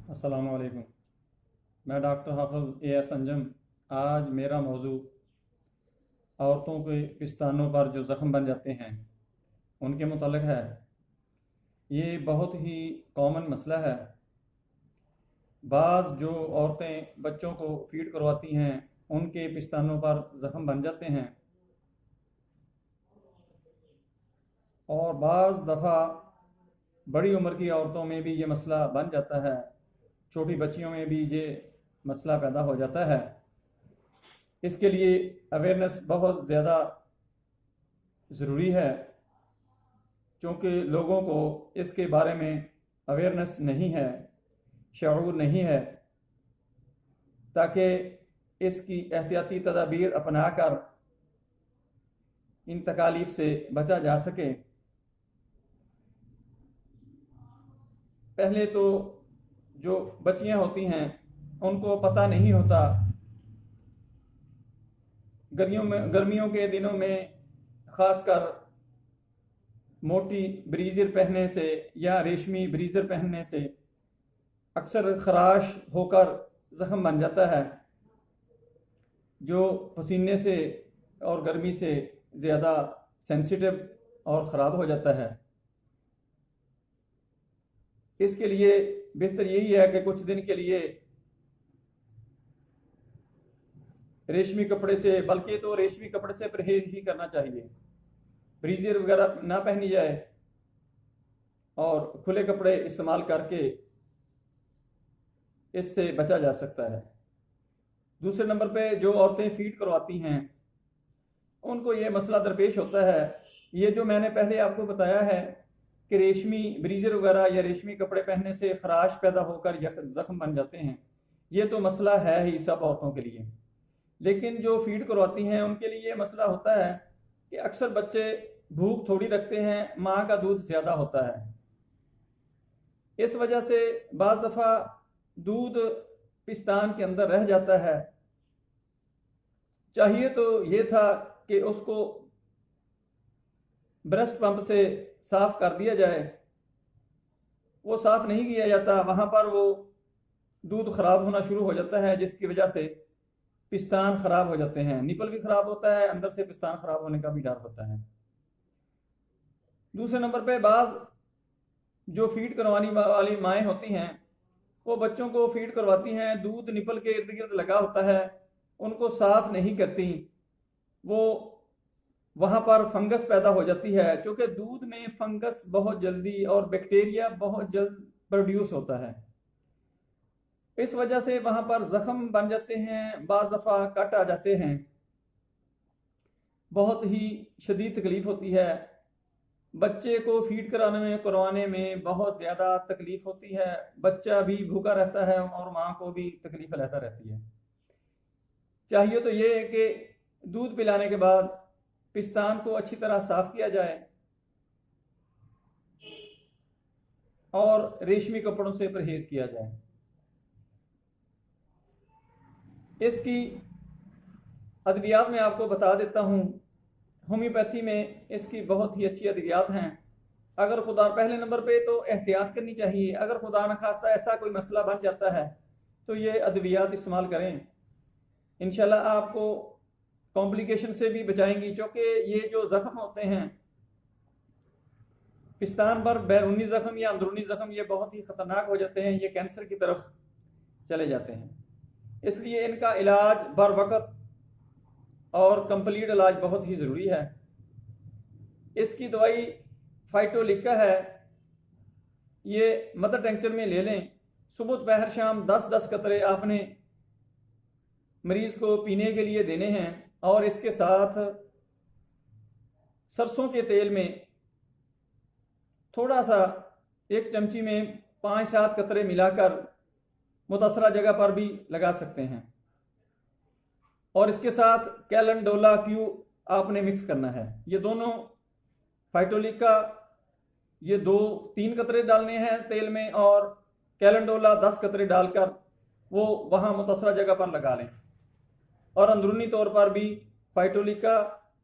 अस्सलाम वालेकुम। मैं डॉक्टर हाफिज़ ए एस अंजम। आज मेरा मौजू औरतों के पिस्तानों पर जो ज़ख़्म बन जाते हैं उनके मुतल्लिक़ है। ये बहुत ही कॉमन मसला है। बाज़ जो औरतें बच्चों को फीड करवाती हैं उनके पिस्तानों पर ज़ख़्म बन जाते हैं और बाज़ दफ़ा बड़ी उम्र की औरतों में भी ये मसला बन जाता है। छोटी बच्चियों में भी ये मसला पैदा हो जाता है। इसके लिए अवेयरनेस बहुत ज़्यादा ज़रूरी है, क्योंकि लोगों को इसके बारे में अवेयरनेस नहीं है, शऊर नहीं है, ताकि इसकी एहतियाती तदाबीर अपना कर इन तकालीफ से बचा जा सके। पहले तो जो बच्चियां होती हैं उनको पता नहीं होता। गर्मियों के दिनों में ख़ासकर मोटी ब्रीज़र पहनने से या रेशमी ब्रीज़र पहनने से अक्सर ख़राश होकर ज़ख़्म बन जाता है, जो पसीने से और गर्मी से ज़्यादा सेंसिटिव और ख़राब हो जाता है। इसके लिए बेहतर यही है कि कुछ दिन के लिए रेशमी कपड़े से, बल्कि तो रेशमी कपड़े से परहेज ही करना चाहिए। ब्रीज़र वगैरह ना पहनी जाए और खुले कपड़े इस्तेमाल करके इससे बचा जा सकता है। दूसरे नंबर पे जो औरतें फीड करवाती हैं उनको ये मसला दरपेश होता है। ये जो मैंने पहले आपको बताया है कि रेशमी ब्रीज़र वगैरह या रेशमी कपड़े पहनने से खराश पैदा होकर ज़ख़्म बन जाते हैं, ये तो मसला है ही सब औरतों के लिए। लेकिन जो फीड करवाती हैं उनके लिए ये मसला होता है कि अक्सर बच्चे भूख थोड़ी रखते हैं, माँ का दूध ज़्यादा होता है। इस वजह से बाज़ दफ़ा दूध पिस्तान के अंदर रह जाता है। चाहिए तो ये था कि उसको ब्रेस्ट पंप से साफ कर दिया जाए, वो साफ नहीं किया जाता। वहाँ पर वो दूध खराब होना शुरू हो जाता है, जिसकी वजह से पिस्तान खराब हो जाते हैं। निपल भी खराब होता है, अंदर से पिस्तान खराब होने का भी डर होता है। दूसरे नंबर पे बाज़ जो फीड करवाने वाली माएँ होती हैं वो बच्चों को फीड करवाती हैं, दूध निपल के इर्द गिर्द लगा होता है, उनको साफ नहीं करती। वो वहाँ पर फंगस पैदा हो जाती है, क्योंकि दूध में फंगस बहुत जल्दी और बैक्टीरिया बहुत जल्द प्रोड्यूस होता है। इस वजह से वहाँ पर ज़ख़्म बन जाते हैं, बाज़ दफ़ा कट आ जाते हैं। बहुत ही शदीद तकलीफ़ होती है। बच्चे को फीड करवाने में बहुत ज़्यादा तकलीफ़ होती है। बच्चा भी भूखा रहता है और माँ को भी तकलीफ़ रहता रहती है। चाहिए तो ये है कि दूध पिलाने के बाद पिस्तान को अच्छी तरह साफ किया जाए और रेशमी कपड़ों से परहेज किया जाए। इसकी अद्वियात मैं आपको बता देता हूँ। होम्योपैथी में इसकी बहुत ही अच्छी अद्वियात हैं। अगर खुदा पहले नंबर पे तो एहतियात करनी चाहिए। अगर खुदा न खास्ता ऐसा कोई मसला बन जाता है तो ये अद्वियात इस्तेमाल करें, इंशाल्लाह आपको कॉम्प्लिकेशन से भी बचाएंगी। क्योंकि ये जो ज़ख़्म होते हैं पिस्तान पर, बैरूनी ज़ख़्म या अंदरूनी ज़ख़्म, ये बहुत ही ख़तरनाक हो जाते हैं, ये कैंसर की तरफ चले जाते हैं। इसलिए इनका इलाज बर वक़्त और कंप्लीट इलाज बहुत ही ज़रूरी है। इसकी दवाई फाइटोलिका है, ये मदर टेंक्चर में ले लें। सुबह दोपहर शाम 10-10 कतरे आपने मरीज़ को पीने के लिए देने हैं और इसके साथ सरसों के तेल में थोड़ा सा, एक चमची में 5-7 कतरे मिलाकर मुतासरा जगह पर भी लगा सकते हैं और इसके साथ कैलेंडोला क्यू आपने मिक्स करना है। ये दोनों फाइटोलिका, ये 2-3 कतरे डालने हैं तेल में और कैलेंडोला 10 कतरे डालकर वो वहाँ मुतासरा जगह पर लगा लें। और अंदरूनी तौर पर भी फाइटोलिका,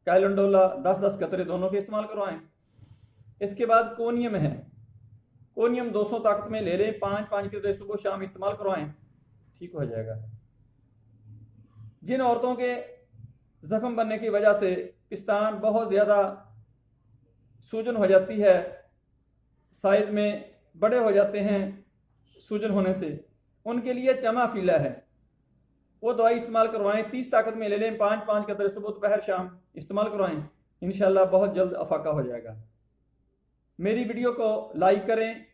कैलेंडोला 10-10 कतरे दोनों के इस्तेमाल करवाएं। इसके बाद कोनियम है, कोनियम 200 ताकत में ले लें, 5-5 की सुबह शाम इस्तेमाल करवाएं, ठीक हो जाएगा। जिन औरतों के जख्म बनने की वजह से पिस्तान बहुत ज़्यादा सूजन हो जाती है, साइज में बड़े हो जाते हैं सूजन होने से, उनके लिए चमाफिला है, वो दवाई इस्तेमाल करवाएं, 30 ताकत में ले लें, 5-5 कतरे सुबह दोपहर शाम इस्तेमाल करवाएं, इंशाल्लाह बहुत जल्द अफाका हो जाएगा। मेरी वीडियो को लाइक करें,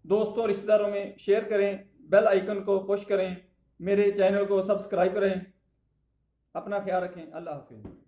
दोस्तों रिश्तेदारों में शेयर करें, बेल आइकन को पुश करें, मेरे चैनल को सब्सक्राइब करें। अपना ख्याल रखें। अल्लाह हाफिज़।